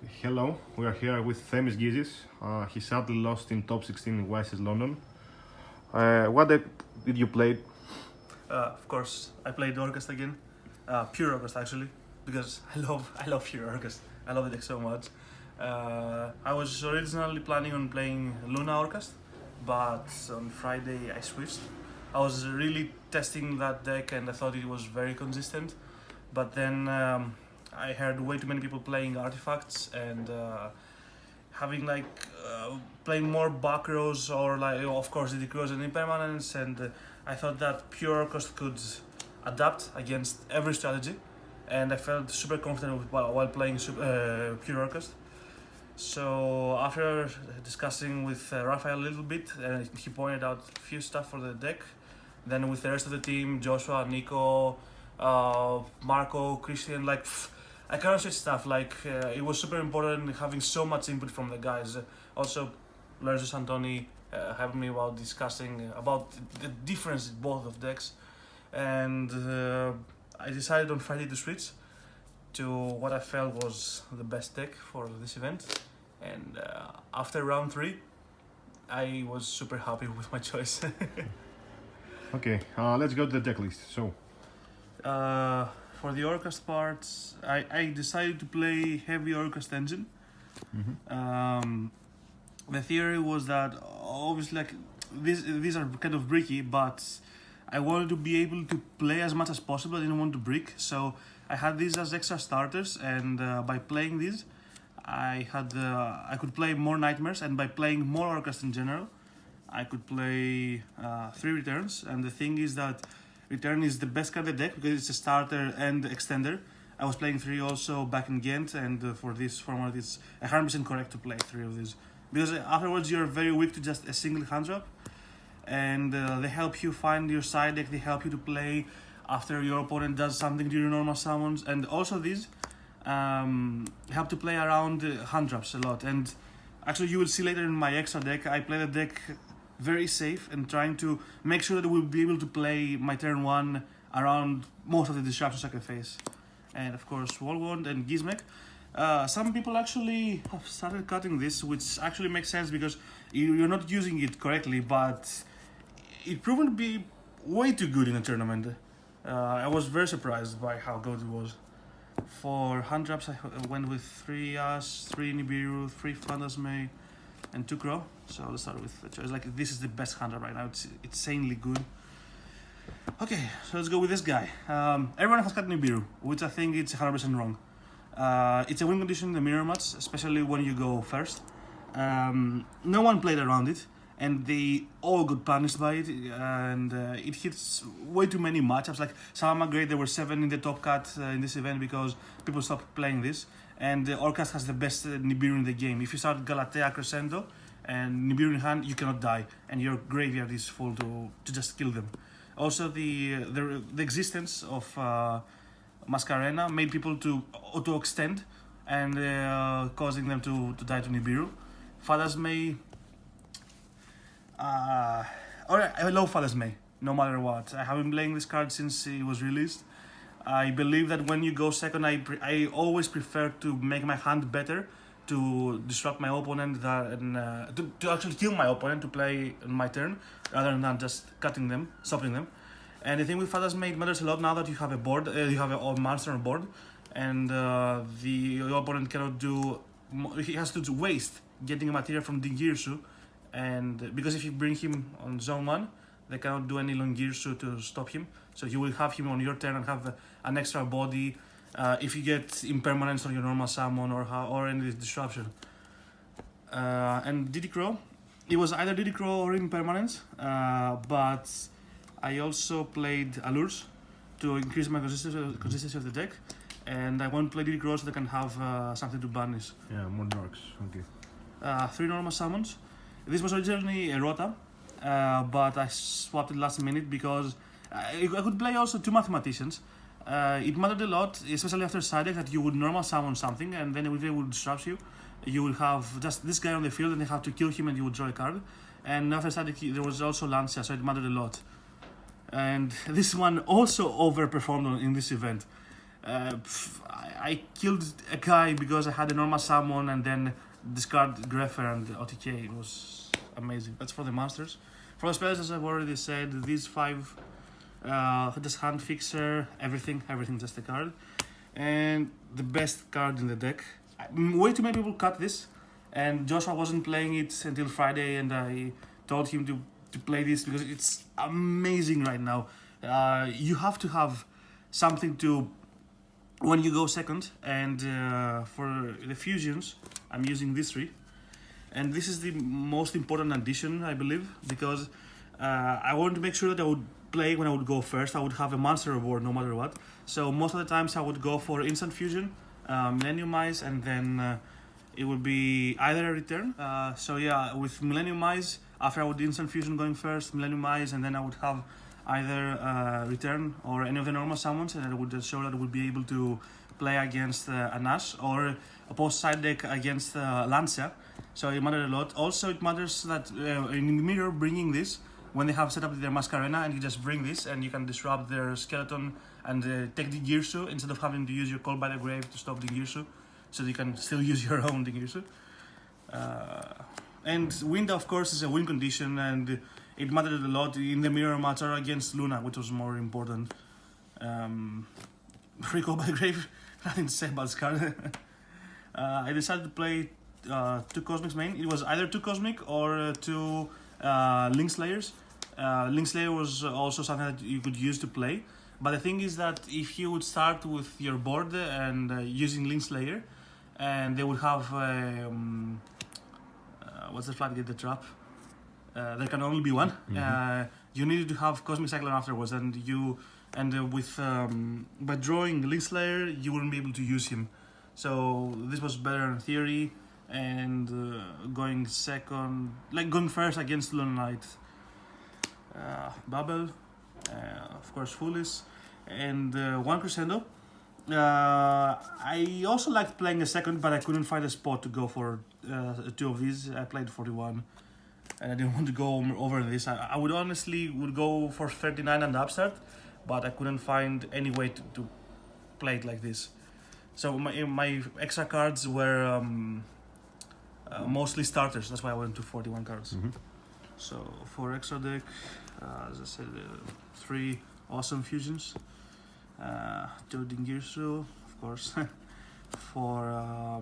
Hello, we are here with Themis Gykzis. He sadly lost in top 16 in YCS London. What deck did you play? Of course, I played Orkest again, Pure Orcust actually, because I love Pure Orcust. I love the deck so much. I was originally planning on playing Luna Orcust, but on Friday I switched. I was really testing that deck and I thought it was very consistent, but then I heard way too many people playing artifacts and having playing more back rows or of course the crows and impermanence, and I thought that Pure Orcust could adapt against every strategy, and I felt super confident while playing Pure Orcust. So after discussing with Raphael a little bit, he pointed out a few stuff for the deck. Then with the rest of the team, Joshua, Nico, Marco, Christian, I cannot say stuff. It was super important having so much input from the guys. Also, Lerzus Antoni helped me while discussing about the difference in both of decks, and I decided on Friday to switch to what I felt was the best deck for this event. And after round 3, I was super happy with my choice. Okay, let's go to the deck list. So, for the Orcust parts, I decided to play heavy Orcust engine. The theory was that obviously these are kind of bricky, but I wanted to be able to play as much as possible. I didn't want to brick, so I had these as extra starters, and by playing these, I could play more nightmares, and by playing more Orcust in general, I could play 3 returns. And the thing is that return is the best card of the deck because it's a starter and extender. I was playing 3 also back in Ghent, and for this format it's 100% correct to play 3 of these, because afterwards you're very weak to just a single hand drop, and they help you find your side deck, they help you to play after your opponent does something to your normal summons, and also these help to play around hand drops a lot. And actually you will see later in my extra deck, I play the deck very safe and trying to make sure that we'll be able to play my turn 1 around most of the disruptions I can face. And of course Wallwand and Gizmek. Some people actually have started cutting this, which actually makes sense because you're not using it correctly, but it proven to be way too good in a tournament. I was very surprised by how good it was. For hand drops, I went with 3 Ash, 3 Nibiru, 3 Phantasme, and 2 Crow. So let's start with the choice. This is the best hand drop right now. It's insanely good. Okay, so let's go with this guy. Everyone has cut Nibiru, which I think it's 100% wrong. It's a win condition in the mirror match, especially when you go first. No one played around it, and they all got punished by it, and it hits way too many matchups. Like Salama Great, there were 7 in the top cut in this event because people stopped playing this, and Orcust has the best Nibiru in the game. If you start Galatea Crescendo and Nibiru in hand, you cannot die, and your graveyard is full to just kill them. Also, the existence of Mascarena made people to auto-extend and causing them to die to Nibiru. Phantasme, I love Phantasme, no matter what. I have been playing this card since it was released. I believe that when you go second, I always prefer to make my hand better, to disrupt my opponent, to actually kill my opponent to play on my turn, rather than just cutting them, stopping them. And the thing with Phantasme, it matters a lot now that you have a board, you have a monster on board, and your opponent cannot do. He has to waste getting a material from Gkyzis, and because if you bring him on zone 1, they cannot do any long Gkyzis to stop him. So you will have him on your turn and have an extra body if you get impermanence on your normal summon or any disruption. And DD Crow, it was either DD Crow or impermanence, but I also played Allures to increase my consistency of the deck, and I want to play DD Crow so they can have something to banish. yeah, more darks. Okay. 3 normal summons. This was originally a Rota, but I swapped it last minute because I could play also 2 Mathematicians. It mattered a lot, especially after side deck, that you would normal summon something, and then if they would disrupt you, you will have just this guy on the field, and they have to kill him, and you would draw a card. And after side deck, there was also Lancia, so it mattered a lot. And this one also overperformed in this event. I killed a guy because I had a normal summon and then discard Greffer and OTK. It was amazing. That's for the masters. For the spells, as I've already said, these 5 just hand fixer, everything just a card. And the best card in the deck. Way too many people cut this, and Joshua wasn't playing it until Friday, and I told him to play this because it's amazing right now. You have to have something to when you go second, and for the fusions I'm using this 3, and this is the most important addition, I believe, because I wanted to make sure that I would play when I would go first. I would have a monster reward no matter what, so most of the times I would go for instant fusion, Millenniumize, and then it would be either a return. So yeah, with Millenniumize, after I would instant fusion going first, Millenniumize, and then I would have either return or any of the normal summons, and it would show that I would be able to play against an Ash or oppose side deck against Lancia. So it mattered a lot. Also, it matters that in Mirror bringing this, when they have set up their Masquerena, and you just bring this and you can disrupt their skeleton and take the Gyrsu instead of having to use your Call by the Grave to stop the Gyrsu, so you can still use your own Gyrsu. And Wind, of course, is a win condition, and it mattered a lot in the mirror match or against Luna, which was more important. Free Call by the Grave, nothing to say about this card. I decided to play 2 Cosmics main. It was either 2 Cosmic or 2 Link Slayers. Link Slayer was also something that you could use to play. But the thing is that if you would start with your board and using Link Slayer, and they would have what's the flag? Get the trap. There can only be one. Mm-hmm. You needed to have Cosmic Cyclone afterwards, and with by drawing Link Slayer, you wouldn't be able to use him. So this was better in theory, and going second, like going first against Luna Knight, Bubble, of course Foolish, and 1 Crescendo. I also liked playing a second, but I couldn't find a spot to go for 2 of these. I played 41, and I didn't want to go over this. I would honestly go for 39 and upstart, but I couldn't find any way to play it like this. So my extra cards were mostly starters. That's why I went to 41 cards. Mm-hmm. So for extra deck, as I said, 3 awesome fusions. Jodin Gyrsu, of course. For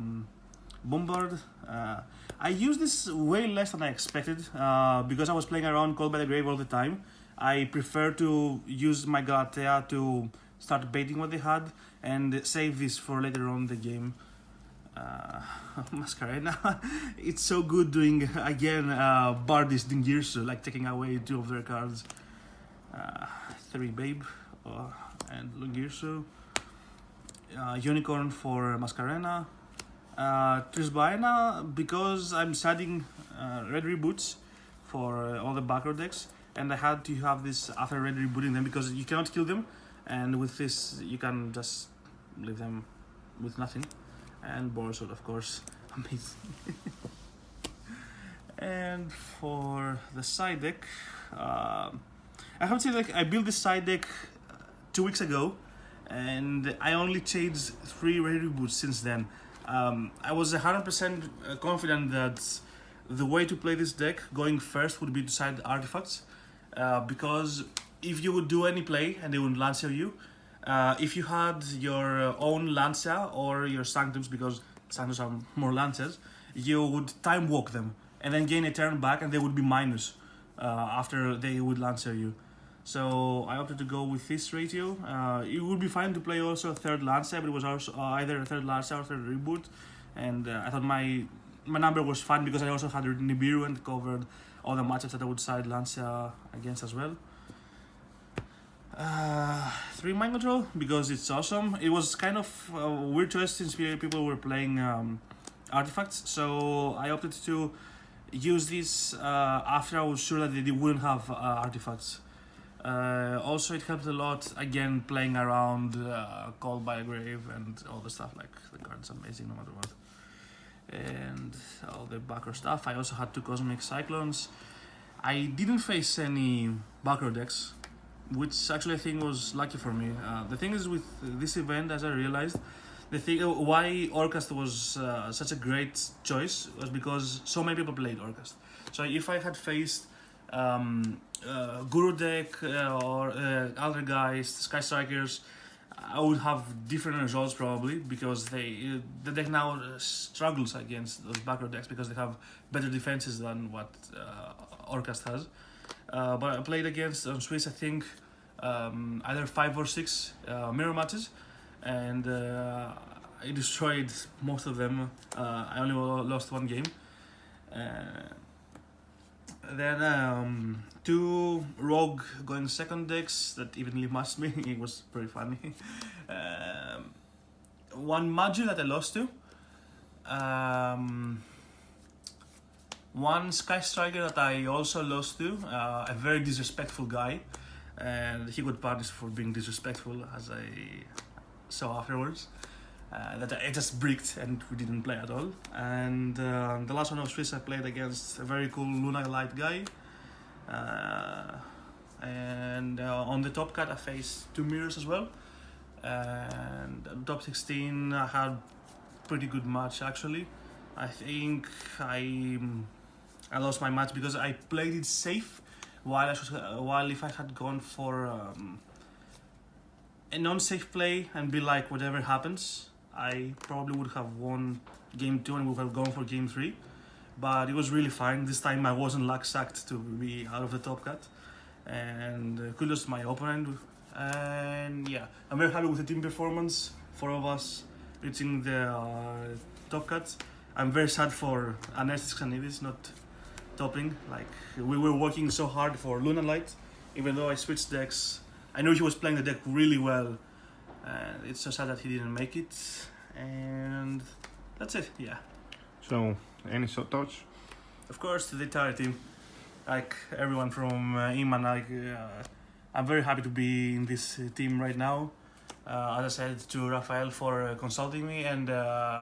Bombard, I used this way less than I expected because I was playing around Call by the Grave all the time. I prefer to use my Galatea to start baiting what they had and save this for later on in the game. Masquerena, it's so good doing again Bardis Dingirsu, like taking away 2 of their cards. 3 Babe and Lungirsu. Unicorn for Masquerena. Trisbaena, because I'm studying red reboots for all the backrow decks, and I had to have this after red rebooting them because you cannot kill them, and with this you can just leave them with nothing. And Borsod, of course, amazing. And for the side deck, I have to say, like, I built this side deck 2 weeks ago, and I only changed 3 red reboots since then. I was 100% confident that the way to play this deck going first would be to side artifacts, because if you would do any play and they wouldn't Lancia you, if you had your own Lancia or your Sanctums, because Sanctums are more Lancias, you would time walk them and then gain a turn back, and they would be minus after they would Lancia you. So I opted to go with this ratio. It would be fine to play also a third Lancia, but it was also either a third Lancia or a third reboot, and I thought my number was fine because I also had Nibiru and covered all the matchups that I would side Lancia against as well. 3 Mind Control because it's awesome. It was kind of a weird choice since people were playing artifacts, so I opted to use this after I was sure that they wouldn't have artifacts. Also, it helped a lot, again, playing around Call by a Grave and all the stuff, like the card's amazing no matter what. And all the backer stuff. I also had 2 Cosmic Cyclones. I didn't face any backer decks which actually I think was lucky for me. The thing is with this event, as I realized, the thing why Orkest was such a great choice was because so many people played Orkest. So if I had faced Guru deck or other guys, Sky Strikers, I would have different results probably, because the deck now struggles against those backrow decks because they have better defenses than what Orkest has. But I played against on Swiss, I think, either 5 or 6 mirror matches, and I destroyed most of them. I only lost 1 game. Then 2 rogue going second decks that evenly matched me. It was pretty funny. 1 Magi that I lost to. 1 Sky Striker that I also lost to. A very disrespectful guy, and he got punished for being disrespectful, as I saw afterwards. That I just bricked and we didn't play at all. And the last one of Swiss, I played against a very cool Luna Light guy. And on the top cut, I faced 2 mirrors as well. And top 16, I had pretty good match actually. I think I lost my match because I played it safe, while if I had gone for a non-safe play and be like whatever happens, I probably would have won game 2 and would have gone for game 3. But it was really fine. This time I wasn't luck sacked to be out of the top cut, and kudos to my opponent. And yeah, I'm very happy with the team performance. 4 of us reaching the top cut. I'm very sad for Anestis Xanidis not topping. Like, we were working so hard for Luna Light, even though I switched decks. I know he was playing the deck really well, and it's so sad that he didn't make it. And that's it, yeah. So, any short thoughts? Of course, the entire team, like everyone from Iman, I'm very happy to be in this team right now. As I said to Rafael for consulting me, and